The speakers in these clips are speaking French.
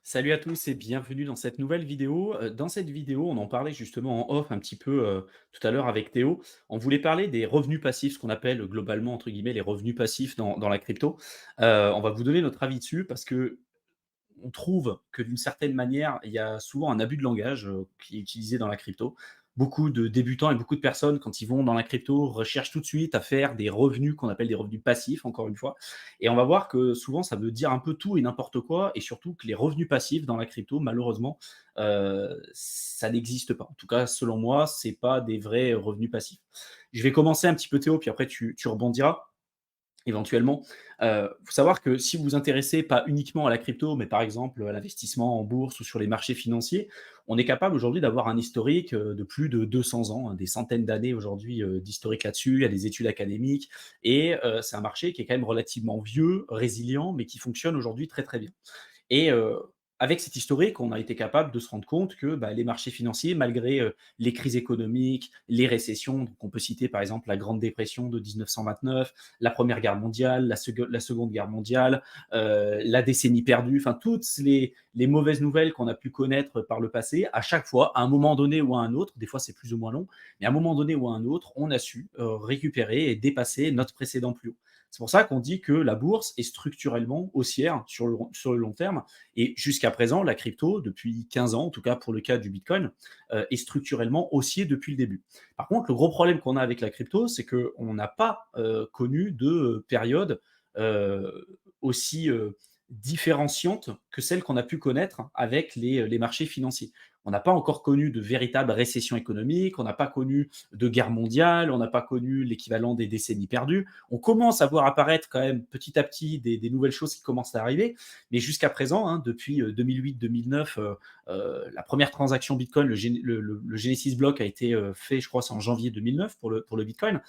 Salut à tous et bienvenue dans cette nouvelle vidéo. Dans cette vidéo, on en parlait justement en off un petit peu tout à l'heure avec Théo. On voulait parler des revenus passifs, ce qu'on appelle globalement entre guillemets les revenus passifs dans la crypto. On va vous donner notre avis dessus parce que on trouve que d'une certaine manière, il y a souvent un abus de langage, qui est utilisé dans la crypto. Beaucoup de débutants et beaucoup de personnes, quand ils vont dans la crypto, recherchent tout de suite à faire des revenus qu'on appelle des revenus passifs, encore une fois. Et on va voir que souvent, ça veut dire un peu tout et n'importe quoi, et surtout que les revenus passifs dans la crypto, malheureusement, ça n'existe pas. En tout cas, selon moi, c'est pas des vrais revenus passifs. Je vais commencer un petit peu Théo, puis après tu rebondiras éventuellement. Faut savoir que si vous vous intéressez pas uniquement à la crypto, mais par exemple à l'investissement en bourse ou sur les marchés financiers, on est capable aujourd'hui d'avoir un historique, de plus de 200 ans, hein, des centaines d'années aujourd'hui, d'historique là-dessus. Il y a des études académiques et c'est un marché qui est quand même relativement vieux, résilient, mais qui fonctionne aujourd'hui très, très bien. Et avec cet historique, on a été capable de se rendre compte que, bah, les marchés financiers, malgré, les crises économiques, les récessions, donc on peut citer par exemple la Grande Dépression de 1929, la Première Guerre mondiale, la Seconde Guerre mondiale, la décennie perdue, enfin toutes les mauvaises nouvelles qu'on a pu connaître par le passé, à chaque fois, à un moment donné ou à un autre, des fois c'est plus ou moins long, mais à un moment donné ou à un autre, on a su, récupérer et dépasser notre précédent plus haut. C'est pour ça qu'on dit que la bourse est structurellement haussière sur le long terme et jusqu'à présent, la crypto, depuis 15 ans, en tout cas pour le cas du Bitcoin, est structurellement haussier depuis le début. Par contre, le gros problème qu'on a avec la crypto, c'est qu'on n'a pas connu de période aussi différenciante que celle qu'on a pu connaître avec les marchés financiers. On n'a pas encore connu de véritable récession économique, on n'a pas connu de guerre mondiale, on n'a pas connu l'équivalent des décennies perdues. On commence à voir apparaître quand même petit à petit des nouvelles choses qui commencent à arriver, mais jusqu'à présent, hein, depuis 2008-2009, la première transaction Bitcoin, le Genesis Block a été fait, je crois, c'est en janvier 2009 pour le Bitcoin.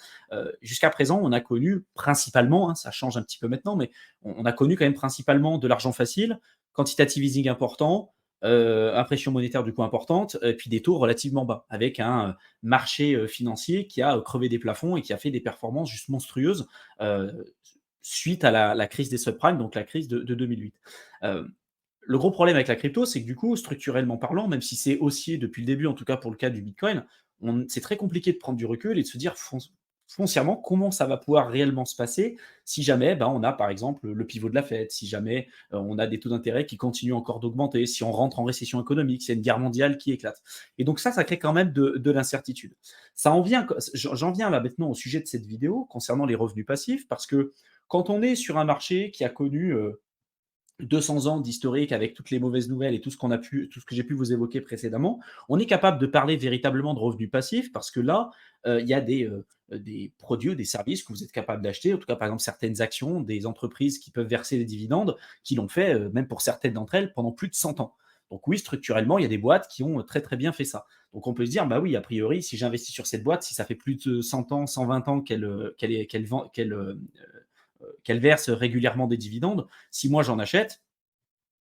Jusqu'à présent, on a connu principalement, hein, ça change un petit peu maintenant, mais on a connu quand même principalement de l'argent facile, quantitative easing important, impression monétaire du coup importante, et puis des taux relativement bas, avec un marché financier qui a crevé des plafonds et qui a fait des performances juste monstrueuses suite à la crise des subprimes, donc la crise de 2008. Euh, le gros problème avec la crypto, c'est que du coup, structurellement parlant, même si c'est haussier depuis le début, en tout cas pour le cas du Bitcoin, c'est très compliqué de prendre du recul et de se dire foncièrement comment ça va pouvoir réellement se passer si jamais ben, on a par exemple le pivot de la Fed, si jamais on a des taux d'intérêt qui continuent encore d'augmenter, si on rentre en récession économique, s'il y a une guerre mondiale qui éclate. Et donc ça crée quand même de l'incertitude. J'en viens là maintenant au sujet de cette vidéo concernant les revenus passifs, parce que quand on est sur un marché qui a connu 200 ans d'historique avec toutes les mauvaises nouvelles et tout ce que j'ai pu vous évoquer précédemment, on est capable de parler véritablement de revenus passifs parce que là, il y a des produits ou des services que vous êtes capable d'acheter, en tout cas, par exemple, certaines actions des entreprises qui peuvent verser des dividendes, qui l'ont fait, même pour certaines d'entre elles, pendant plus de 100 ans. Donc oui, structurellement, il y a des boîtes qui ont très, très bien fait ça. Donc on peut se dire, bah oui, a priori, si j'investis sur cette boîte, si ça fait plus de 100 ans, 120 ans qu'elle verse régulièrement des dividendes, si moi j'en achète,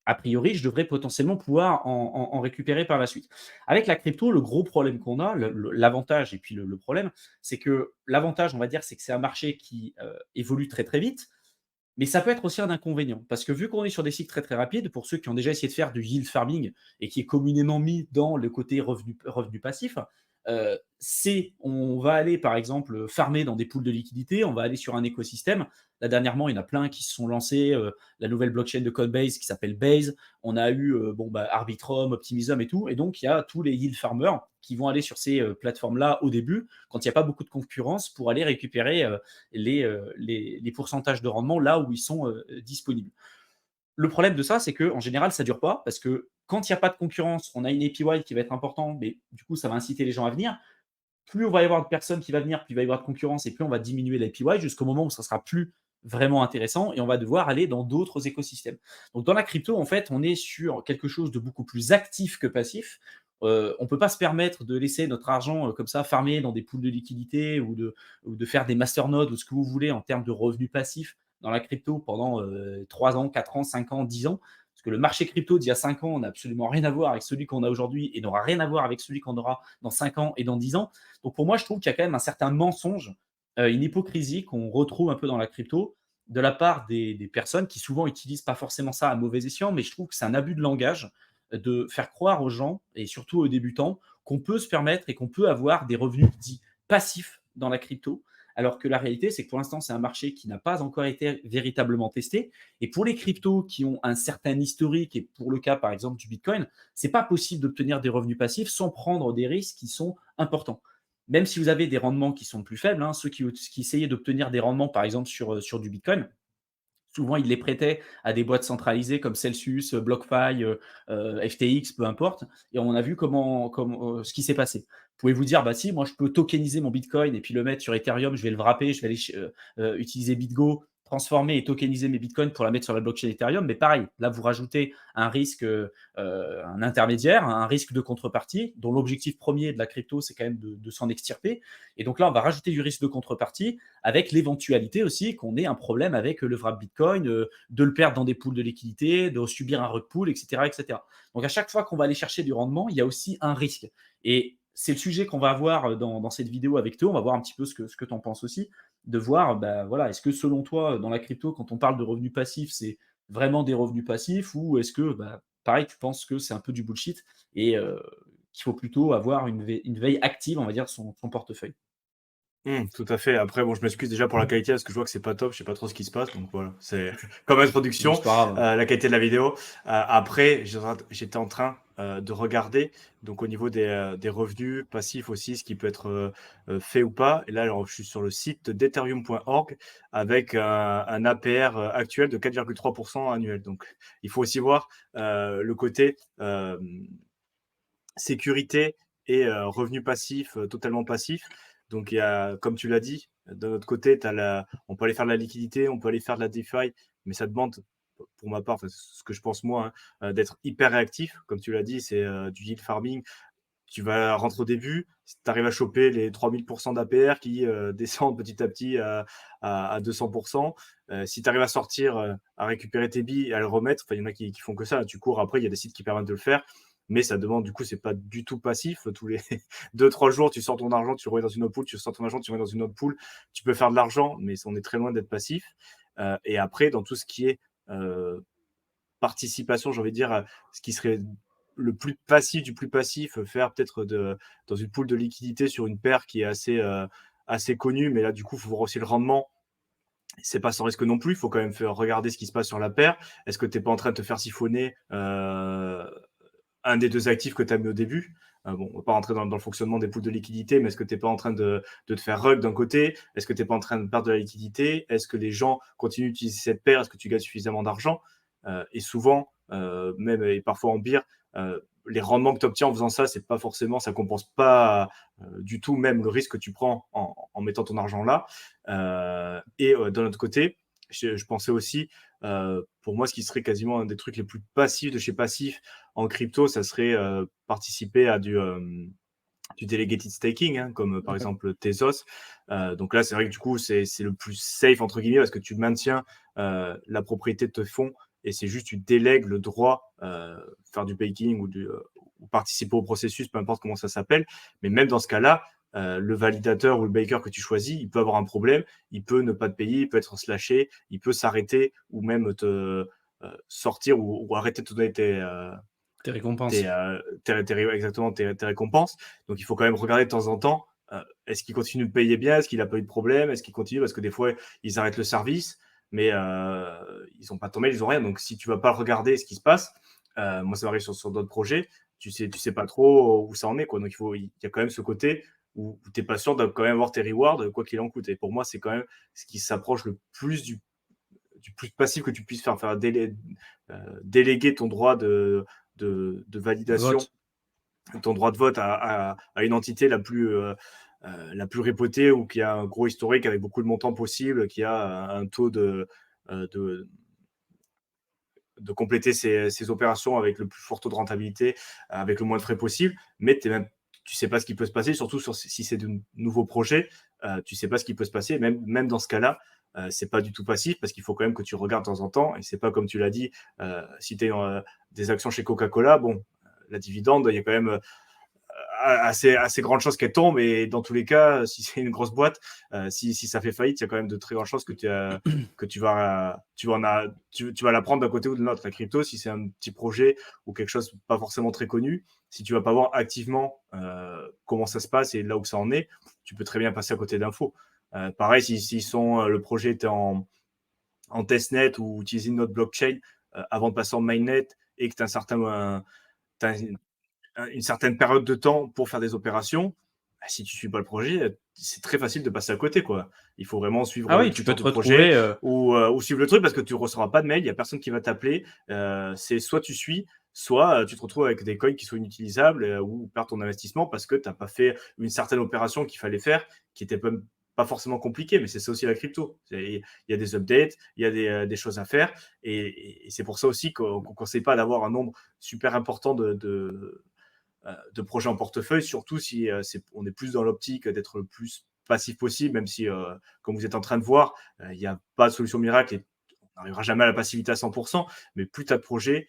a priori, je devrais potentiellement pouvoir en récupérer par la suite. Avec la crypto, le gros problème qu'on a, l'avantage et puis le problème, c'est que l'avantage, on va dire, c'est que c'est un marché qui évolue très très vite, mais ça peut être aussi un inconvénient. Parce que vu qu'on est sur des cycles très très rapides, pour ceux qui ont déjà essayé de faire du yield farming et qui est communément mis dans le côté revenu passif, c'est on va aller par exemple farmer dans des pools de liquidités, on va aller sur un écosystème. Là dernièrement, il y en a plein qui se sont lancés, la nouvelle blockchain de Coinbase qui s'appelle Base. On a eu bon, bah, Arbitrum, Optimism et tout. Et donc, il y a tous les yield farmers qui vont aller sur ces plateformes-là au début, quand il n'y a pas beaucoup de concurrence, pour aller récupérer les pourcentages de rendement là où ils sont disponibles. Le problème de ça, c'est qu'en général, ça ne dure pas parce que quand il n'y a pas de concurrence, on a une APY qui va être importante, mais du coup, ça va inciter les gens à venir. Plus on va y avoir de personnes qui vont venir, plus il va y avoir de concurrence et plus on va diminuer l'APY jusqu'au moment où ça sera plus vraiment intéressant et on va devoir aller dans d'autres écosystèmes. Donc dans la crypto, en fait, on est sur quelque chose de beaucoup plus actif que passif. On ne peut pas se permettre de laisser notre argent comme ça farmer dans des pools de liquidité ou de faire des masternodes ou ce que vous voulez en termes de revenus passifs dans la crypto pendant 3 ans, 4 ans, 5 ans, 10 ans. Parce que le marché crypto d'il y a 5 ans n'a absolument rien à voir avec celui qu'on a aujourd'hui et n'aura rien à voir avec celui qu'on aura dans 5 ans et dans 10 ans. Donc pour moi, je trouve qu'il y a quand même un certain mensonge, une hypocrisie qu'on retrouve un peu dans la crypto, de la part des personnes qui souvent utilisent pas forcément ça à mauvais escient, mais je trouve que c'est un abus de langage de faire croire aux gens et surtout aux débutants qu'on peut se permettre et qu'on peut avoir des revenus dits passifs dans la crypto, alors que la réalité, c'est que pour l'instant, c'est un marché qui n'a pas encore été véritablement testé. Et pour les cryptos qui ont un certain historique, et pour le cas par exemple du Bitcoin, c'est pas possible d'obtenir des revenus passifs sans prendre des risques qui sont importants. Même si vous avez des rendements qui sont plus faibles, hein, ceux qui essayaient d'obtenir des rendements par exemple sur du Bitcoin, souvent, ils les prêtaient à des boîtes centralisées comme Celsius, BlockFi, FTX, peu importe. Et on a vu ce qui s'est passé. Vous pouvez vous dire, bah si, moi je peux tokeniser mon Bitcoin et puis le mettre sur Ethereum, je vais le wrapper, je vais aller utiliser BitGo, transformer et tokeniser mes Bitcoins pour la mettre sur la blockchain Ethereum. Mais pareil, là vous rajoutez un risque, un intermédiaire, un risque de contrepartie, dont l'objectif premier de la crypto, c'est quand même de s'en extirper. Et donc là, on va rajouter du risque de contrepartie avec l'éventualité aussi qu'on ait un problème avec le wrap Bitcoin, de le perdre dans des pools de liquidité, de subir un rug pull, etc., etc. Donc à chaque fois qu'on va aller chercher du rendement, il y a aussi un risque. Et c'est le sujet qu'on va avoir dans cette vidéo avec Théo. On va voir un petit peu ce que tu en penses aussi, de voir, bah, voilà, est-ce que selon toi, dans la crypto, quand on parle de revenus passifs, c'est vraiment des revenus passifs ou est-ce que, bah, pareil, tu penses que c'est un peu du bullshit et qu'il faut plutôt avoir une veille active, on va dire, de son portefeuille. Tout à fait. Après, bon, je m'excuse déjà pour la qualité parce que je vois que c'est pas top, je sais pas trop ce qui se passe, donc voilà, c'est comme Bon, introduction, c'est pas grave. la qualité de la vidéo. Après, j'étais en train, de regarder, donc au niveau des revenus passifs aussi, ce qui peut être, fait ou pas. Et là, alors, je suis sur le site d'ethereum.org avec un APR, actuel de 4,3 annuel. Donc il faut aussi voir, le côté, sécurité et revenus passifs, totalement passifs. Donc il y a, comme tu l'as dit, d'un autre côté, on peut aller faire de la liquidité, on peut aller faire de la DeFi, mais ça demande, pour ma part, enfin, ce que je pense moi, hein, d'être hyper réactif. Comme tu l'as dit, c'est du yield farming. Tu vas rentrer au début, si tu arrives à choper les 3000% d'APR qui descendent petit à petit à 200%. Si tu arrives à sortir, à récupérer tes billes et à le remettre, enfin, il y en a qui font que ça. Tu cours après, il y a des sites qui permettent de le faire, mais ça demande, du coup, c'est pas du tout passif. Tous les 2-3 jours, tu sors ton argent, tu le remets dans une autre pool, tu sors ton argent, tu le remets dans une autre pool. Tu peux faire de l'argent, mais on est très loin d'être passif. Et après, dans tout ce qui est participation, j'ai envie de dire, ce qui serait le plus passif du plus passif, faire peut-être dans une pool de liquidité sur une paire qui est assez connue, mais là, du coup, il faut voir aussi le rendement. C'est pas sans risque non plus, il faut quand même faire regarder ce qui se passe sur la paire. Est-ce que tu n'es pas en train de te faire siphonner un des deux actifs que tu as mis au début? Bon, on va pas rentrer dans le fonctionnement des pools de liquidité, mais est-ce que tu n'es pas en train de te faire rug d'un côté? Est-ce que tu n'es pas en train de perdre de la liquidité? Est-ce que les gens continuent d'utiliser cette paire? Est-ce que tu gagnes suffisamment d'argent? Et souvent, même et parfois en pire, les rendements que tu obtiens en faisant ça, c'est pas forcément, ça compense pas du tout même le risque que tu prends en mettant ton argent là. Et d'un autre côté, je pensais aussi, pour moi, ce qui serait quasiment un des trucs les plus passifs de chez Passif en crypto, ça serait participer à du delegated staking, hein, comme par Ouais. exemple Tezos. Donc là, c'est vrai que du coup, c'est le plus safe, entre guillemets, parce que tu maintiens la propriété de tes fonds et c'est juste, tu délègues le droit, faire du baking ou participer au processus, peu importe comment ça s'appelle. Mais même dans ce cas-là, le validateur ou le baker que tu choisis, il peut avoir un problème, il peut ne pas te payer, il peut être slashé, il peut s'arrêter ou même te sortir ou arrêter de te donner Tes récompenses. exactement tes récompenses. Donc il faut quand même regarder de temps en temps, est-ce qu'il continue de payer bien? Est-ce qu'il n'a pas eu de problème? Est-ce qu'il continue? Parce que des fois, ils arrêtent le service, mais ils n'ont pas ton mail, ils n'ont rien. Donc si tu ne vas pas regarder ce qui se passe, moi ça m'arrive sur d'autres projets, tu sais pas trop où ça en est, quoi. Donc il y a quand même ce côté où tu n'es pas sûr de quand même avoir tes rewards, quoi qu'il en coûte. Et pour moi, c'est quand même ce qui s'approche le plus du plus passif que tu puisses faire déléguer ton droit de De validation, vote. ton droit de vote à une entité la plus réputée ou qui a un gros historique avec beaucoup de montants possibles, qui a un taux euh, de, de compléter ces opérations avec le plus fort taux de rentabilité, avec le moins de frais possible, mais tu sais pas ce qui peut se passer, surtout si c'est de nouveaux projets, tu sais pas ce qui peut se passer, même dans ce cas-là, c'est pas du tout passif parce qu'il faut quand même que tu regardes de temps en temps et c'est pas comme tu l'as dit, si tu as des actions chez Coca-Cola, bon, la dividende, il y a quand même assez grande chance qu'elle tombe. Et dans tous les cas, si c'est une grosse boîte, si ça fait faillite, il y a quand même de très grandes chances que tu vas la prendre d'un côté ou de l'autre. La crypto, si c'est un petit projet ou quelque chose pas forcément très connu, si tu vas pas voir activement comment ça se passe et là où ça en est, tu peux très bien passer à côté d'infos. Pareil, si le projet était en testnet ou utiliser une autre blockchain avant de passer en mainnet et que tu as une certaine période de temps pour faire des opérations, bah, si tu ne suis pas le projet, c'est très facile de passer à côté, quoi. Il faut vraiment suivre Ah le oui, tu Twitter peux te du projet retrouver, ou suivre le truc parce que tu ne recevras pas de mail, il n'y a personne qui va t'appeler. C'est soit tu suis, soit tu te retrouves avec des coins qui sont inutilisables ou perds ton investissement parce que tu n'as pas fait une certaine opération qu'il fallait faire, qui était pas forcément compliquée, mais c'est ça aussi la crypto. Il y a des updates, il y a des choses à faire et c'est pour ça aussi qu'on ne conseille pas d'avoir un nombre super important de projets en portefeuille, surtout si on est plus dans l'optique d'être le plus passif possible, même si, comme vous êtes en train de voir, il n'y a pas de solution miracle et on n'arrivera jamais à la passivité à 100%, mais plus tu as de projets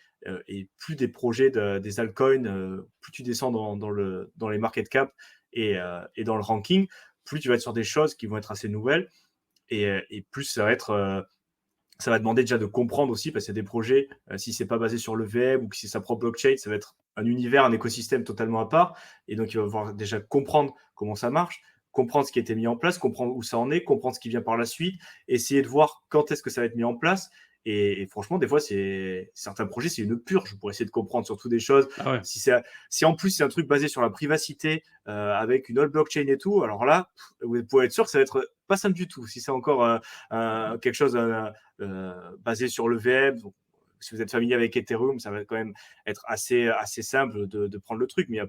et plus des projets des altcoins, plus tu descends dans les market cap et dans le ranking, plus tu vas être sur des choses qui vont être assez nouvelles et plus ça va demander déjà de comprendre aussi, parce qu'il y a des projets, si c'est pas basé sur le VM ou que c'est sa propre blockchain, ça va être un univers, un écosystème totalement à part. Et donc, il va falloir déjà comprendre comment ça marche, comprendre ce qui a été mis en place, comprendre où ça en est, comprendre ce qui vient par la suite, essayer de voir quand est-ce que ça va être mis en place. Et franchement, des fois, certains projets, c'est une purge pour essayer de comprendre surtout des choses. ah ouais. Si en plus c'est un truc basé sur la privacité avec une autre blockchain et tout, alors là, vous pouvez être sûr que ça va être pas simple du tout. Si c'est encore quelque chose basé sur le VM. Donc, si vous êtes familier avec Ethereum, ça va quand même être assez simple de prendre le truc. Mais il y a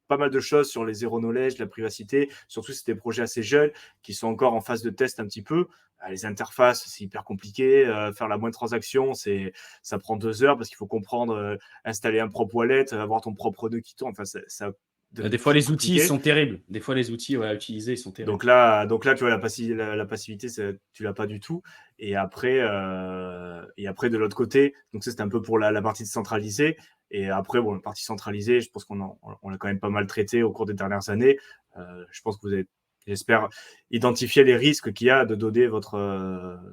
pas mal de choses sur les zéro knowledge, la privacité, surtout si c'est des projets assez jeunes qui sont encore en phase de test un petit peu. Les interfaces, c'est hyper compliqué. Faire la moindre transaction, ça prend 2 heures parce qu'il faut comprendre, installer un propre wallet, avoir ton propre nœud qui tourne. Enfin, ça devient Des fois, très les outils compliqué. sont terribles. Des fois, les outils, ouais, à utiliser, ils sont terribles. Donc là, tu vois, la passivité, tu l'as pas du tout. Et après de l'autre côté, donc ça, c'était un peu pour la partie centralisée. Et après, bon, la partie centralisée, je pense on l'a quand même pas mal traité au cours des dernières années. Je pense que vous avez, j'espère, identifié les risques qu'il y a de donner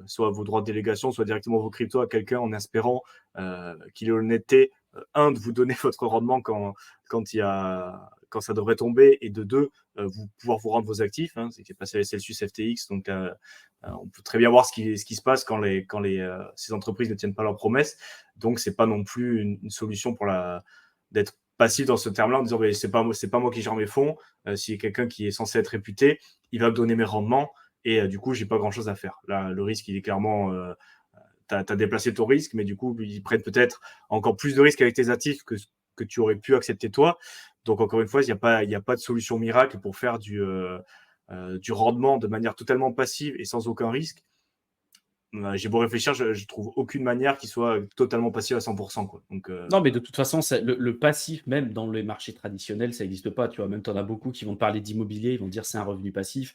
soit vos droits de délégation, soit directement vos cryptos à quelqu'un en espérant qu'il ait l'honnêteté, de vous donner votre rendement quand ça devrait tomber, et de deux, pouvoir vous rendre vos actifs. C'est qui est passé à Celsius FTX, donc on peut très bien voir ce qui se passe quand ces entreprises ne tiennent pas leurs promesses. Donc c'est pas non plus une solution d'être passif dans ce terme-là en disant c'est pas moi qui gère mes fonds. S'il y a quelqu'un qui est censé être réputé, il va me donner mes rendements et du coup j'ai pas grand-chose à faire. Là, le risque il est clairement tu as déplacé ton risque, mais du coup, ils prennent peut-être encore plus de risques avec tes actifs que tu aurais pu accepter toi. Donc, encore une fois, il n'y a pas de solution miracle pour faire du rendement de manière totalement passive et sans aucun risque. J'ai beau réfléchir, je trouve aucune manière qui soit totalement passive à 100%, quoi. Donc, Non, mais de toute façon, le passif, même dans les marchés traditionnels, ça n'existe pas. Tu vois, même tu en as beaucoup qui vont te parler d'immobilier, ils vont dire c'est un revenu passif.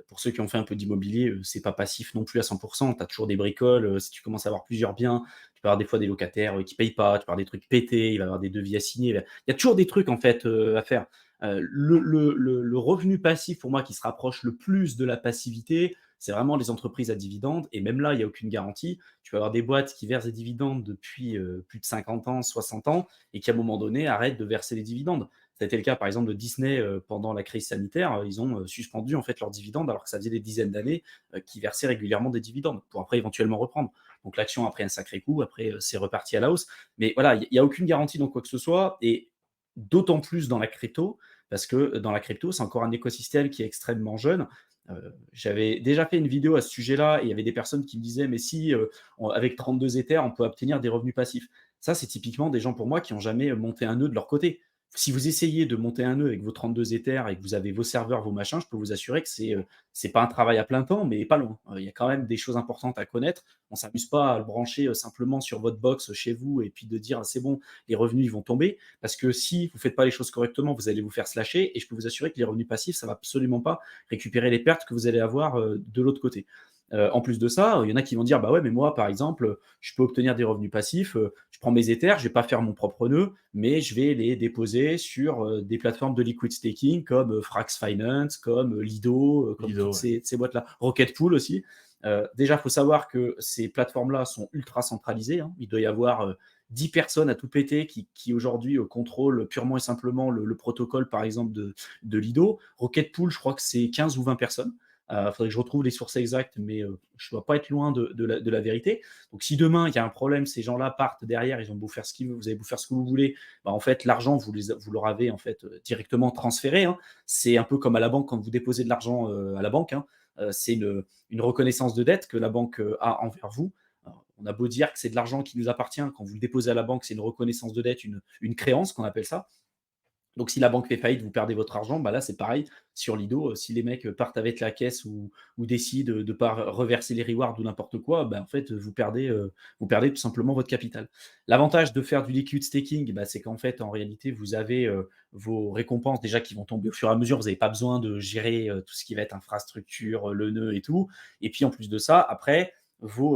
Pour ceux qui ont fait un peu d'immobilier, c'est pas passif non plus à 100%. Tu as toujours des bricoles. Si tu commences à avoir plusieurs biens, tu peux avoir des fois des locataires qui payent pas, tu peux avoir des trucs pétés, il va y avoir des devis assignés. Il y a toujours des trucs en fait à faire. Le revenu passif, pour moi, qui se rapproche le plus de la passivité, c'est vraiment les entreprises à dividendes. Et même là, il n'y a aucune garantie. Tu peux avoir des boîtes qui versent des dividendes depuis plus de 50 ans, 60 ans, et qui à un moment donné arrêtent de verser les dividendes. Ça a été le cas par exemple de Disney pendant la crise sanitaire. Ils ont suspendu en fait leurs dividendes alors que ça faisait des dizaines d'années qu'ils versaient régulièrement des dividendes pour après éventuellement reprendre. Donc l'action a pris un sacré coup, après c'est reparti à la hausse. Mais voilà, il n'y a aucune garantie dans quoi que ce soit, et d'autant plus dans la crypto, parce que dans la crypto, c'est encore un écosystème qui est extrêmement jeune. J'avais déjà fait une vidéo à ce sujet-là et il y avait des personnes qui me disaient mais si avec 32 Ethers on peut obtenir des revenus passifs. Ça c'est typiquement des gens pour moi qui n'ont jamais monté un nœud de leur côté. Si vous essayez de monter un nœud avec vos 32 Ethers et que vous avez vos serveurs, vos machins, je peux vous assurer que c'est pas un travail à plein temps, mais pas loin. Il y a quand même des choses importantes à connaître. On s'amuse pas à le brancher simplement sur votre box chez vous et puis de dire ah, c'est bon, les revenus ils vont tomber. Parce que si vous ne faites pas les choses correctement, vous allez vous faire slasher et je peux vous assurer que les revenus passifs, ça va absolument pas récupérer les pertes que vous allez avoir de l'autre côté. En plus de ça, il y en a qui vont dire: «Bah ouais, mais moi, par exemple, je peux obtenir des revenus passifs, je prends mes Ethers, je vais pas faire mon propre nœud, mais je vais les déposer sur, des plateformes de liquid staking comme, Frax Finance, comme, Lido, comme toutes Lido, ouais. ces boîtes-là. Rocket Pool aussi». Déjà, il faut savoir que ces plateformes-là sont ultra centralisées, hein. Il doit y avoir, 10 personnes à tout péter qui aujourd'hui, contrôlent purement et simplement le protocole, par exemple, de Lido. Rocket Pool, je crois que c'est 15 ou 20 personnes. Il faudrait que je retrouve les sources exactes, mais je ne dois pas être loin de la vérité. Donc, si demain, il y a un problème, ces gens-là partent derrière, ils ont beau faire ce qu'ils veulent, vous avez beau faire ce que vous voulez, bah, en fait, l'argent, vous leur avez en fait, directement transféré, hein. C'est un peu comme à la banque quand vous déposez de l'argent à la banque, hein. C'est une reconnaissance de dette que la banque a envers vous. Alors, on a beau dire que c'est de l'argent qui nous appartient, quand vous le déposez à la banque, c'est une reconnaissance de dette, une créance qu'on appelle ça. Donc, si la banque fait faillite, vous perdez votre argent, bah là, c'est pareil sur Lido. Si les mecs partent avec la caisse ou décident de ne pas reverser les rewards ou n'importe quoi, bah, en fait, vous perdez tout simplement votre capital. L'avantage de faire du liquid staking, bah, c'est qu'en fait, en réalité, vous avez vos récompenses déjà qui vont tomber au fur et à mesure. Vous n'avez pas besoin de gérer tout ce qui va être infrastructure, le nœud et tout. Et puis, en plus de ça, après,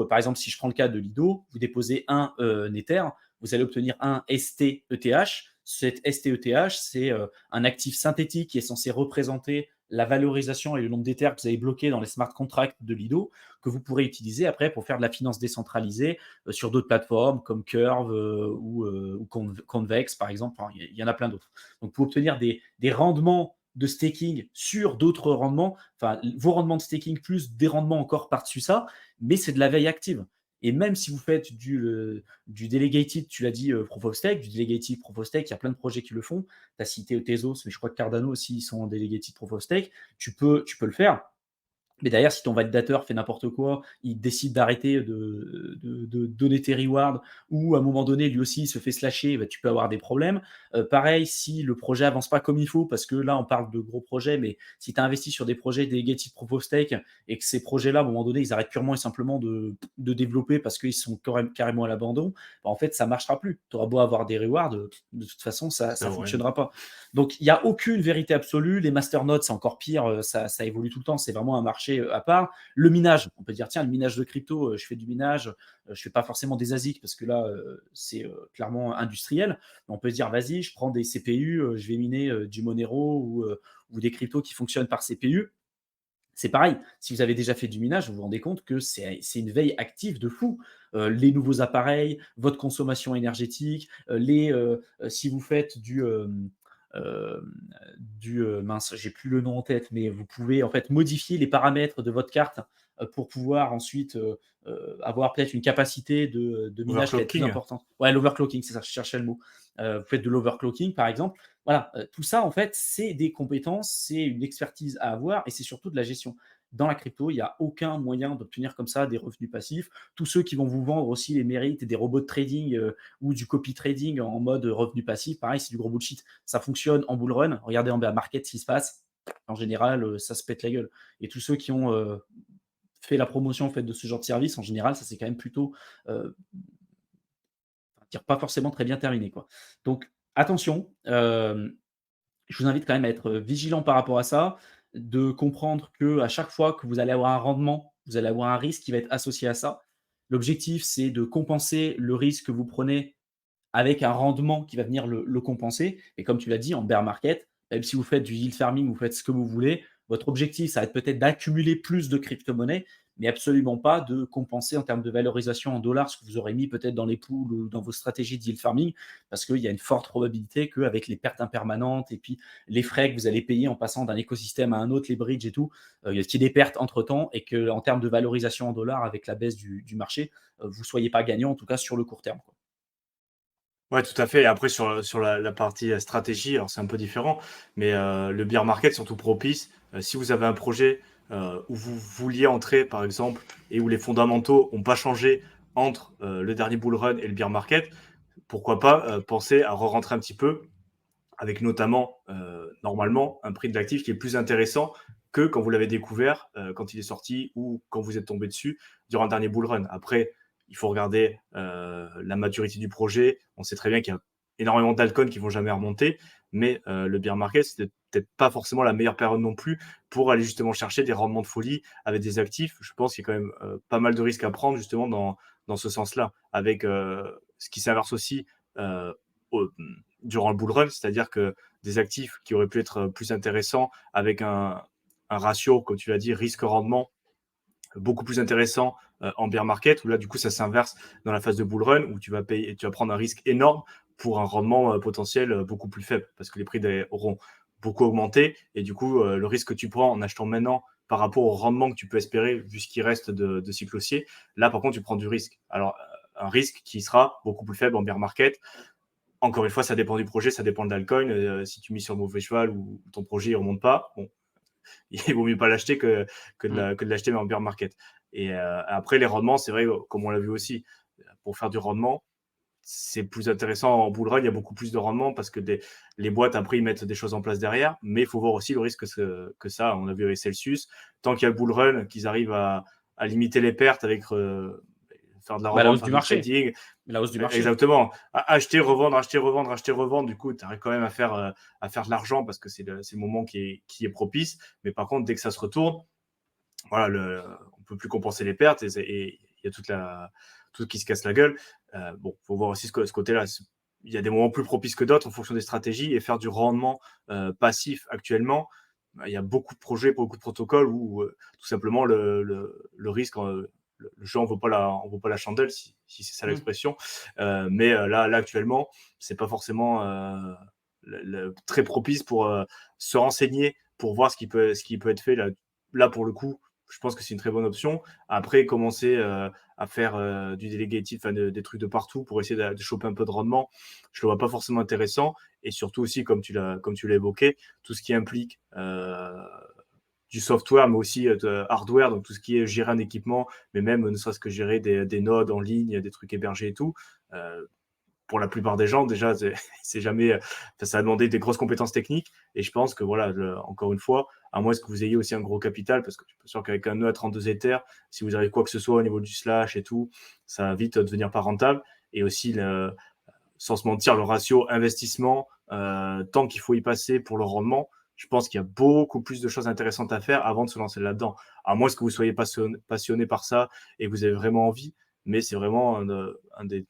par exemple, si je prends le cas de Lido, vous déposez un Ether, vous allez obtenir un STETH. Cet STETH, c'est un actif synthétique qui est censé représenter la valorisation et le nombre d'Ethers que vous avez bloqués dans les smart contracts de Lido, que vous pourrez utiliser après pour faire de la finance décentralisée sur d'autres plateformes comme Curve ou Convex, par exemple. Enfin, il y en a plein d'autres. Donc, pour obtenir des rendements de staking sur d'autres rendements, enfin, vos rendements de staking plus des rendements encore par-dessus ça, mais c'est de la veille active. Et même si vous faites du delegated, tu l'as dit, proof of stake, du delegated proof of stake, il y a plein de projets qui le font. Tu as cité Tezos, mais je crois que Cardano aussi, ils sont en delegated proof of stake. Tu peux le faire. Mais derrière, si ton validateur fait n'importe quoi, il décide d'arrêter de donner tes rewards, ou à un moment donné, lui aussi, il se fait slasher, bah, tu peux avoir des problèmes. Pareil, si le projet avance pas comme il faut, parce que là, on parle de gros projets, mais si tu as investi sur des projets delegated proof of stake et que ces projets-là, à un moment donné, ils arrêtent purement et simplement de développer parce qu'ils sont carrément à l'abandon, bah, en fait, ça marchera plus. Tu auras beau avoir des rewards, de toute façon, ça C'est ne vrai. fonctionnera pas. Donc, il n'y a aucune vérité absolue. Les masternodes, c'est encore pire, ça évolue tout le temps. C'est vraiment un marché à part. Le minage, on peut dire, tiens, le minage de crypto, je fais du minage, je ne fais pas forcément des ASIC parce que là, c'est clairement industriel. Mais on peut se dire, vas-y, je prends des CPU, je vais miner du Monero ou des cryptos qui fonctionnent par CPU. C'est pareil, si vous avez déjà fait du minage, vous vous rendez compte que c'est une veille active de fou. Les nouveaux appareils, votre consommation énergétique, si vous faites mince, j'ai plus le nom en tête, mais vous pouvez en fait modifier les paramètres de votre carte pour pouvoir ensuite avoir peut-être une capacité de minage qui va être plus Overclocking. importante. Ouais, l'overclocking, c'est ça, je cherchais le mot. Vous faites de l'overclocking, par exemple. Voilà, tout ça, en fait, c'est des compétences, c'est une expertise à avoir et c'est surtout de la gestion. Dans la crypto, il n'y a aucun moyen d'obtenir comme ça des revenus passifs. Tous ceux qui vont vous vendre aussi les mérites des robots de trading ou du copy trading en mode revenu passif, pareil, c'est du gros bullshit. Ça fonctionne en bull run. Regardez en bear market ce qui se passe. En général, ça se pète la gueule. Et tous ceux qui ont fait la promotion en fait, de ce genre de service, en général, ça c'est quand même plutôt pas forcément très bien terminé. Quoi. Donc, attention, je vous invite quand même à être vigilant par rapport à ça, de comprendre que à chaque fois que vous allez avoir un rendement, vous allez avoir un risque qui va être associé à ça. L'objectif, c'est de compenser le risque que vous prenez avec un rendement qui va venir le compenser. Et comme tu l'as dit, en bear market, même si vous faites du yield farming, vous faites ce que vous voulez, votre objectif, ça va être peut-être d'accumuler plus de crypto-monnaies, mais absolument pas de compenser en termes de valorisation en dollars ce que vous aurez mis peut-être dans les pools ou dans vos stratégies de yield farming, parce qu'il y a une forte probabilité qu'avec les pertes impermanentes et puis les frais que vous allez payer en passant d'un écosystème à un autre, les bridges et tout, qu'il y ait des pertes entre-temps et qu'en termes de valorisation en dollars, avec la baisse du marché, vous ne soyez pas gagnant, en tout cas sur le court terme. Quoi. Ouais, tout à fait. Et après, sur la partie stratégie, alors c'est un peu différent, mais le bear market, surtout propice, si vous avez un projet où vous vouliez entrer, par exemple, et où les fondamentaux n'ont pas changé entre le dernier bull run et le bear market, pourquoi pas penser à re-rentrer un petit peu, avec notamment, normalement, un prix de l'actif qui est plus intéressant que quand vous l'avez découvert, quand il est sorti ou quand vous êtes tombé dessus durant le dernier bull run. Après, il faut regarder la maturité du projet. On sait très bien qu'il y a énormément d'altcoins qui vont jamais remonter, mais le bear market, c'est peut-être pas forcément la meilleure période non plus pour aller justement chercher des rendements de folie avec des actifs. Je pense qu'il y a quand même pas mal de risques à prendre justement dans ce sens-là, avec ce qui s'inverse aussi euh, durant le bull run, c'est-à-dire que des actifs qui auraient pu être plus intéressants avec un ratio, comme tu l'as dit, risque-rendement beaucoup plus intéressant en bear market, où là, du coup, ça s'inverse dans la phase de bull run, où tu vas prendre un risque énorme pour un rendement potentiel beaucoup plus faible, parce que les prix auront beaucoup augmenté, et du coup, le risque que tu prends en achetant maintenant par rapport au rendement que tu peux espérer, vu ce qui reste de cycle haussier, là, par contre, tu prends du risque. Alors, un risque qui sera beaucoup plus faible en bear market. Encore une fois, ça dépend du projet, ça dépend de l'altcoin. Si tu mises sur le mauvais cheval ou ton projet ne remonte pas, bon, il vaut mieux pas l'acheter Mmh. que de l'acheter en bear market. Et après, les rendements, c'est vrai, comme on l'a vu aussi, pour faire du rendement, c'est plus intéressant en bull run, il y a beaucoup plus de rendement parce que les boîtes, après, ils mettent des choses en place derrière, mais il faut voir aussi le risque que ça, on a vu avec Celsius, tant qu'il y a le bull run, qu'ils arrivent à limiter les pertes avec faire de la Bah, la revente, hausse faire du du marché, trading, la hausse du marché. exactement, acheter, revendre, acheter, revendre, acheter, revendre, du coup, tu arrives quand même à faire de l'argent parce que c'est le moment qui est propice, mais par contre, dès que ça se retourne, voilà, on peut plus compenser les pertes et il y a tout qui se casse la gueule. Bon, faut voir aussi ce côté-là. Il y a des moments plus propices que d'autres en fonction des stratégies et faire du rendement passif actuellement. Il y a beaucoup de projets, beaucoup de protocoles où tout simplement le risque, le jeu, on vaut pas la chandelle, si c'est ça Mmh. l'expression. Mais là, actuellement, c'est pas forcément très propice pour se renseigner, pour voir ce qui peut être fait là pour le coup, je pense que c'est une très bonne option. Après, commencer à faire du delegated, enfin des trucs de partout pour essayer de choper un peu de rendement, je le vois pas forcément intéressant. Et surtout aussi, comme tu l'as évoqué, tout ce qui implique du software, mais aussi de hardware, donc tout ce qui est gérer un équipement, mais même ne serait-ce que gérer des nodes en ligne, des trucs hébergés et tout. Euh, pour la plupart des gens, déjà, c'est jamais, ça a demandé des grosses compétences techniques. Et je pense que, voilà, encore une fois, à moins que vous ayez aussi un gros capital, parce que je suis sûr qu'avec un nœud à 32 Ethers, si vous avez quoi que ce soit au niveau du slash et tout, ça va vite devenir pas rentable. Et aussi, sans se mentir, le ratio investissement, tant qu'il faut y passer pour le rendement, je pense qu'il y a beaucoup plus de choses intéressantes à faire avant de se lancer là-dedans. À moins que vous soyez passionné par ça et que vous avez vraiment envie, mais c'est vraiment un des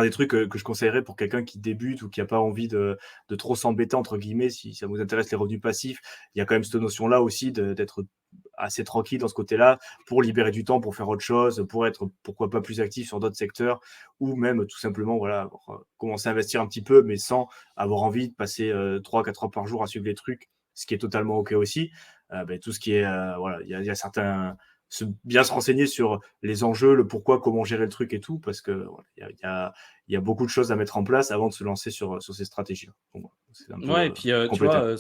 trucs que je conseillerais pour quelqu'un qui débute ou qui n'a pas envie de trop s'embêter, entre guillemets, si ça vous intéresse les revenus passifs. Il y a quand même cette notion-là aussi d'être assez tranquille dans ce côté-là pour libérer du temps pour faire autre chose, pour être pourquoi pas plus actif sur d'autres secteurs ou même tout simplement voilà, commencer à investir un petit peu mais sans avoir envie de passer 3-4 heures par jour à suivre les trucs, ce qui est totalement OK aussi. Tout ce qui est, voilà, il y a certains bien se renseigner sur les enjeux, le pourquoi, comment gérer le truc et tout, parce que voilà, il y a beaucoup de choses à mettre en place avant de se lancer sur ces stratégies-là. Donc, voilà, c'est un peu Ouais et puis, tu vois, compléter.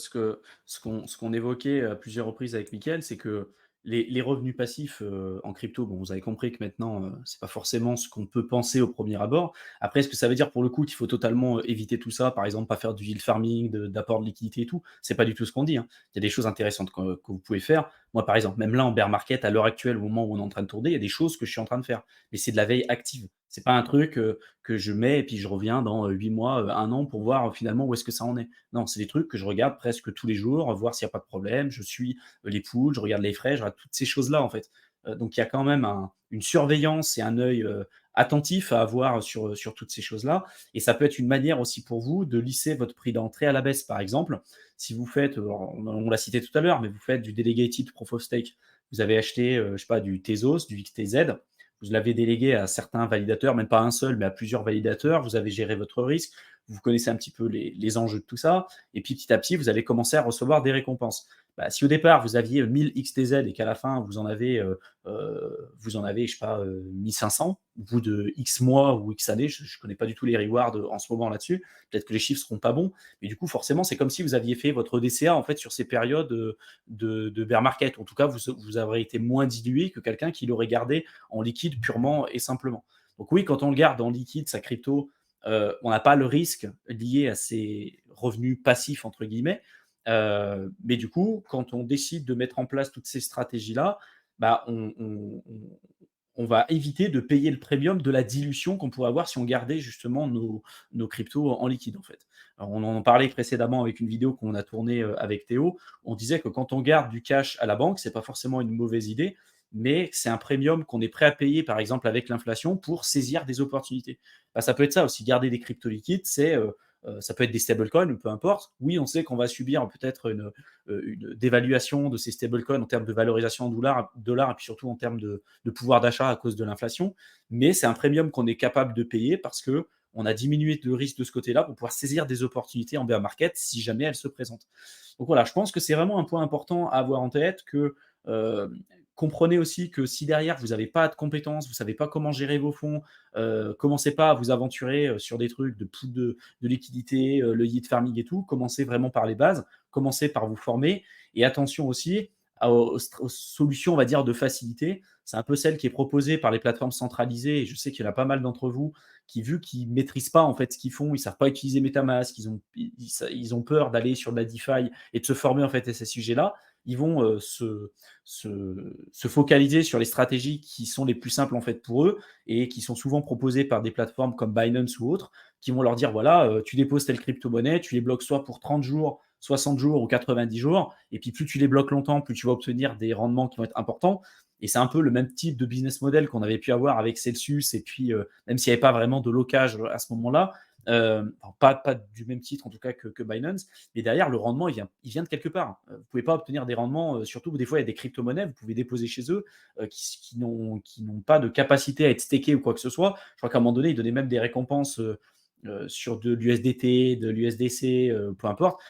ce qu'on évoquait à plusieurs reprises avec Mickaël, c'est que les revenus passifs, en crypto, bon, vous avez compris que maintenant, c'est pas forcément ce qu'on peut penser au premier abord. Après, est-ce que ça veut dire pour le coup qu'il faut totalement, éviter tout ça? Par exemple, pas faire du yield farming, d'apport de liquidité et tout? C'est pas du tout ce qu'on dit, hein. Il y a des choses intéressantes que vous pouvez faire. Moi, par exemple, même là, en bear market, à l'heure actuelle, au moment où on est en train de tourner, il y a des choses que je suis en train de faire. Mais c'est de la veille active. C'est pas un truc, que je mets et puis je reviens dans, 8 mois, 1 an pour voir, finalement où est-ce que ça en est. Non, c'est des trucs que je regarde presque tous les jours, voir s'il y a pas de problème. Je suis, les poules, je regarde les frais, je regarde toutes ces choses-là, en fait. Donc il y a quand même une surveillance et un œil, attentif à avoir sur toutes ces choses-là et ça peut être une manière aussi pour vous de lisser votre prix d'entrée à la baisse. Par exemple, si vous faites, on l'a cité tout à l'heure, mais vous faites du delegated proof of stake. Vous avez acheté, je sais pas, du Tezos, du XTZ, vous l'avez délégué à certains validateurs, même pas un seul, mais à plusieurs validateurs. Vous avez géré votre risque, vous connaissez un petit peu les enjeux de tout ça, et puis petit à petit, vous allez commencer à recevoir des récompenses. Bah, si au départ, vous aviez 1000 XTZ et qu'à la fin, vous en avez, je sais pas, 1500, au bout de X mois ou X années, je ne connais pas du tout les rewards en ce moment là-dessus, peut-être que les chiffres seront pas bons, mais du coup, forcément, c'est comme si vous aviez fait votre DCA en fait sur ces périodes de bear market. En tout cas, vous aurez été moins dilué que quelqu'un qui l'aurait gardé en liquide purement et simplement. Donc oui, quand on le garde en liquide, sa crypto, on n'a pas le risque lié à ces revenus passifs, entre guillemets. Mais du coup, quand on décide de mettre en place toutes ces stratégies-là, bah, on va éviter de payer le premium de la dilution qu'on pourrait avoir si on gardait justement nos cryptos en liquide, en fait. Alors, on en parlait précédemment avec une vidéo qu'on a tournée avec Théo. On disait que quand on garde du cash à la banque, c'est pas forcément une mauvaise idée, mais c'est un premium qu'on est prêt à payer, par exemple, avec l'inflation pour saisir des opportunités. Bah, ça peut être ça aussi, garder des cryptos liquides, ça peut être des stablecoins ou peu importe. Oui, on sait qu'on va subir peut-être une dévaluation de ces stablecoins en termes de valorisation en dollars et puis surtout en termes de pouvoir d'achat à cause de l'inflation. Mais c'est un premium qu'on est capable de payer parce que on a diminué le risque de ce côté-là pour pouvoir saisir des opportunités en bear market si jamais elles se présentent. Donc voilà, je pense que c'est vraiment un point important à avoir en tête que euh, comprenez aussi que si derrière vous n'avez pas de compétences, vous ne savez pas comment gérer vos fonds, commencez pas à vous aventurer sur des trucs de liquidité, le yield farming et tout. Commencez vraiment par les bases, commencez par vous former et attention aussi aux solutions, on va dire, de facilité. C'est un peu celle qui est proposée par les plateformes centralisées. Et je sais qu'il y en a pas mal d'entre vous qui, vu qu'ils ne maîtrisent pas en fait ce qu'ils font, ils ne savent pas utiliser MetaMask, ils ont peur d'aller sur de la DeFi et de se former en fait à ces sujets-là. Ils vont se focaliser sur les stratégies qui sont les plus simples en fait pour eux et qui sont souvent proposées par des plateformes comme Binance ou autres, qui vont leur dire voilà, tu déposes telle crypto-monnaie, tu les bloques soit pour 30 jours, 60 jours ou 90 jours, et puis plus tu les bloques longtemps, plus tu vas obtenir des rendements qui vont être importants. Et c'est un peu le même type de business model qu'on avait pu avoir avec Celsius, et puis même s'il n'y avait pas vraiment de locage à ce moment-là, pas du même titre en tout cas que Binance, mais derrière le rendement il vient de quelque part. Vous ne pouvez pas obtenir des rendements, surtout des fois il y a des crypto-monnaies, vous pouvez déposer chez eux qui n'ont pas de capacité à être stakées ou quoi que ce soit. Je crois qu'à un moment donné, ils donnaient même des récompenses sur de l'USDT, de l'USDC, peu importe.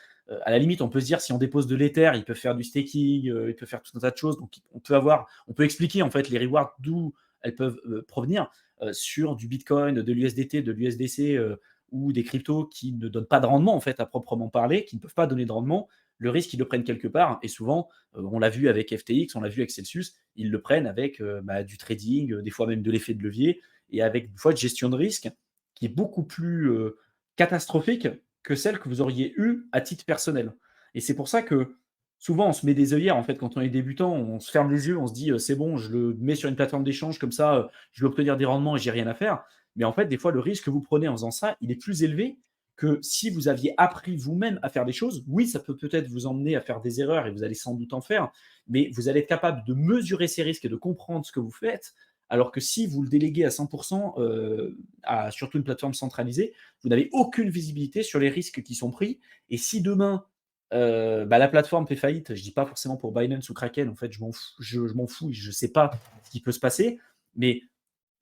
À la limite, on peut se dire si on dépose de l'Ether, ils peuvent faire du staking, ils peuvent faire tout un tas de choses. Donc on peut expliquer en fait les rewards d'où elles peuvent provenir sur du Bitcoin, de l'USDT, de l'USDC ou des cryptos qui ne donnent pas de rendement en fait à proprement parler, qui ne peuvent pas donner de rendement. Le risque, ils le prennent quelque part. Et souvent, on l'a vu avec FTX, on l'a vu avec Celsius, ils le prennent avec du trading, des fois même de l'effet de levier, et avec une fois de gestion de risque qui est beaucoup plus catastrophique que celle que vous auriez eue à titre personnel. Et c'est pour ça que souvent on se met des œillères en fait quand on est débutant, on se ferme les yeux, on se dit c'est bon, je le mets sur une plateforme d'échange comme ça, je vais obtenir des rendements et j'ai rien à faire. Mais en fait, des fois, le risque que vous prenez en faisant ça, il est plus élevé que si vous aviez appris vous-même à faire des choses. Oui, ça peut peut-être vous emmener à faire des erreurs et vous allez sans doute en faire, mais vous allez être capable de mesurer ces risques et de comprendre ce que vous faites. Alors que si vous le déléguez à 100% à surtout une plateforme centralisée, vous n'avez aucune visibilité sur les risques qui sont pris. Et si demain, la plateforme fait faillite, je ne dis pas forcément pour Binance ou Kraken, en fait, je m'en fous, je ne sais pas ce qui peut se passer, mais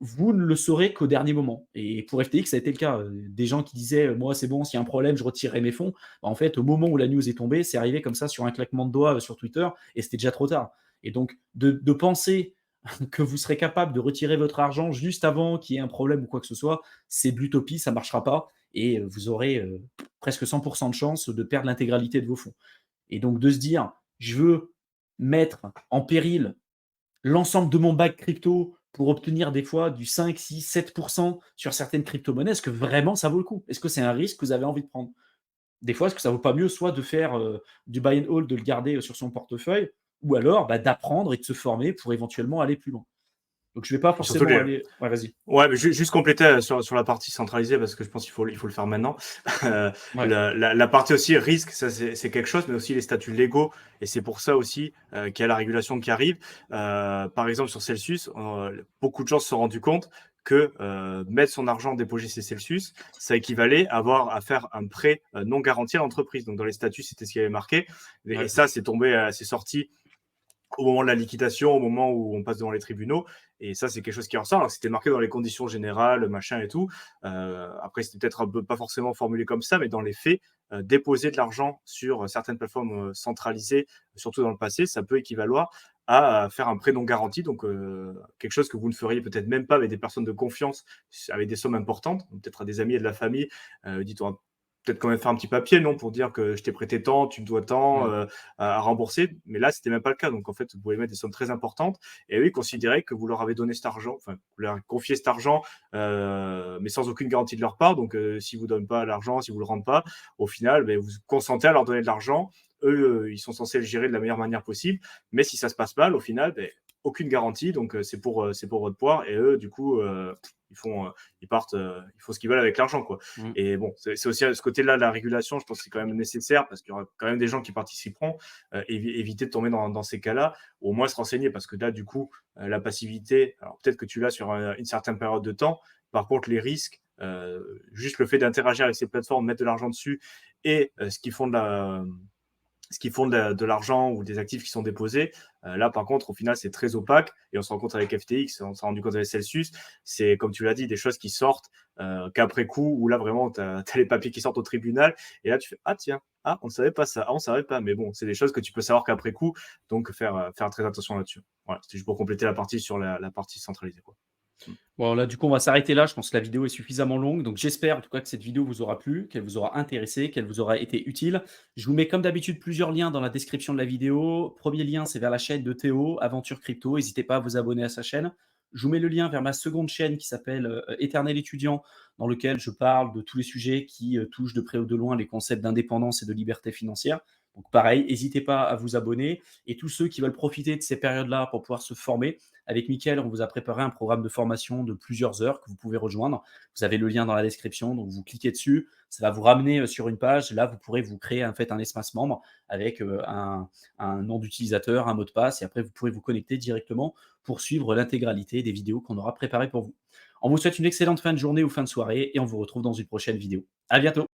vous ne le saurez qu'au dernier moment. Et pour FTX, ça a été le cas. Des gens qui disaient moi, c'est bon, s'il y a un problème, je retirerai mes fonds. Bah, en fait, au moment où la news est tombée, c'est arrivé comme ça sur un claquement de doigts sur Twitter et c'était déjà trop tard. Et donc, de penser que vous serez capable de retirer votre argent juste avant qu'il y ait un problème ou quoi que ce soit, c'est de l'utopie, ça ne marchera pas. Et vous aurez presque 100% de chance de perdre l'intégralité de vos fonds. Et donc, de se dire je veux mettre en péril l'ensemble de mon bac crypto pour obtenir des fois du 5, 6, 7% sur certaines crypto-monnaies, est-ce que vraiment ça vaut le coup? Est-ce que c'est un risque que vous avez envie de prendre? Des fois, est-ce que ça vaut pas mieux soit de faire du buy and hold, de le garder sur son portefeuille, ou alors d'apprendre et de se former pour éventuellement aller plus loin. Donc je ne vais pas Et surtout forcément aller. Ouais, vas-y. Ouais, mais juste compléter sur la partie centralisée parce que je pense qu'il faut le faire maintenant. Ouais, La partie aussi risque, ça c'est quelque chose, mais aussi les statuts légaux et c'est pour ça aussi qu'il y a la régulation qui arrive. Par exemple sur Celsius, beaucoup de gens se sont rendus compte que mettre son argent déposé chez Celsius, ça équivalait à faire un prêt non garanti à l'entreprise. Donc dans les statuts, c'était ce qui avait marqué et ouais, ça c'est sorti au moment de la liquidation, au moment où on passe devant les tribunaux. Et ça, c'est quelque chose qui ressort. Alors, c'était marqué dans les conditions générales, machin et tout. Après, c'était peut-être un peu pas forcément formulé comme ça, mais dans les faits, déposer de l'argent sur certaines plateformes centralisées, surtout dans le passé, ça peut équivaloir à faire un prêt non garanti. Donc, quelque chose que vous ne feriez peut-être même pas avec des personnes de confiance, avec des sommes importantes, peut-être à des amis et de la famille. Dites, on va peut-être quand même faire un petit papier, non, pour dire que je t'ai prêté tant, tu me dois tant, ouais. à rembourser. Mais là, c'était même pas le cas. Donc, en fait, vous pouvez mettre des sommes très importantes. Et eux, ils considéraient que vous leur avez donné cet argent, enfin, vous leur avez confié cet argent, mais sans aucune garantie de leur part. Donc, s'ils vous donnent pas l'argent, si vous le rendez pas, au final, ben, vous consentez à leur donner de l'argent. Eux, ils sont censés le gérer de la meilleure manière possible. Mais si ça se passe mal, au final, ben, aucune garantie, donc c'est pour votre poire et eux, du coup, ils partent, ils font ce qu'ils veulent avec l'argent, quoi. Mmh. Et bon, c'est aussi ce côté-là de la régulation, je pense que c'est quand même nécessaire parce qu'il y aura quand même des gens qui participeront, éviter de tomber dans ces cas-là, ou au moins se renseigner parce que là, du coup, la passivité, alors peut-être que tu l'as sur, une certaine période de temps. Par contre, les risques, juste le fait d'interagir avec ces plateformes, mettre de l'argent dessus et ce qui font de l'argent ou des actifs qui sont déposés. Là, par contre, au final, c'est très opaque. Et on se rend compte avec FTX, on s'est rendu compte avec Celsius. C'est, comme tu l'as dit, des choses qui sortent qu'après coup, où là, vraiment, tu as les papiers qui sortent au tribunal. Et là, tu fais, ah tiens, ah, on ne savait pas ça, ah, on ne savait pas. Mais bon, c'est des choses que tu peux savoir qu'après coup. Donc, faire très attention là-dessus. Voilà, c'était juste pour compléter la partie sur la partie centralisée, quoi. Mm. Bon, là, du coup, on va s'arrêter là. Je pense que la vidéo est suffisamment longue. Donc, j'espère en tout cas que cette vidéo vous aura plu, qu'elle vous aura intéressé, qu'elle vous aura été utile. Je vous mets comme d'habitude plusieurs liens dans la description de la vidéo. Premier lien, c'est vers la chaîne de Théo, Aventure Crypto. N'hésitez pas à vous abonner à sa chaîne. Je vous mets le lien vers ma seconde chaîne qui s'appelle Éternel étudiant, dans lequel je parle de tous les sujets qui touchent de près ou de loin les concepts d'indépendance et de liberté financière. Donc, pareil, n'hésitez pas à vous abonner. Et tous ceux qui veulent profiter de ces périodes-là pour pouvoir se former, avec Mickaël, on vous a préparé un programme de formation de plusieurs heures que vous pouvez rejoindre. Vous avez le lien dans la description, donc vous cliquez dessus, ça va vous ramener sur une page. Là, vous pourrez vous créer en fait un espace membre avec un nom d'utilisateur, un mot de passe, et après vous pourrez vous connecter directement pour suivre l'intégralité des vidéos qu'on aura préparées pour vous. On vous souhaite une excellente fin de journée ou fin de soirée, et on vous retrouve dans une prochaine vidéo. À bientôt.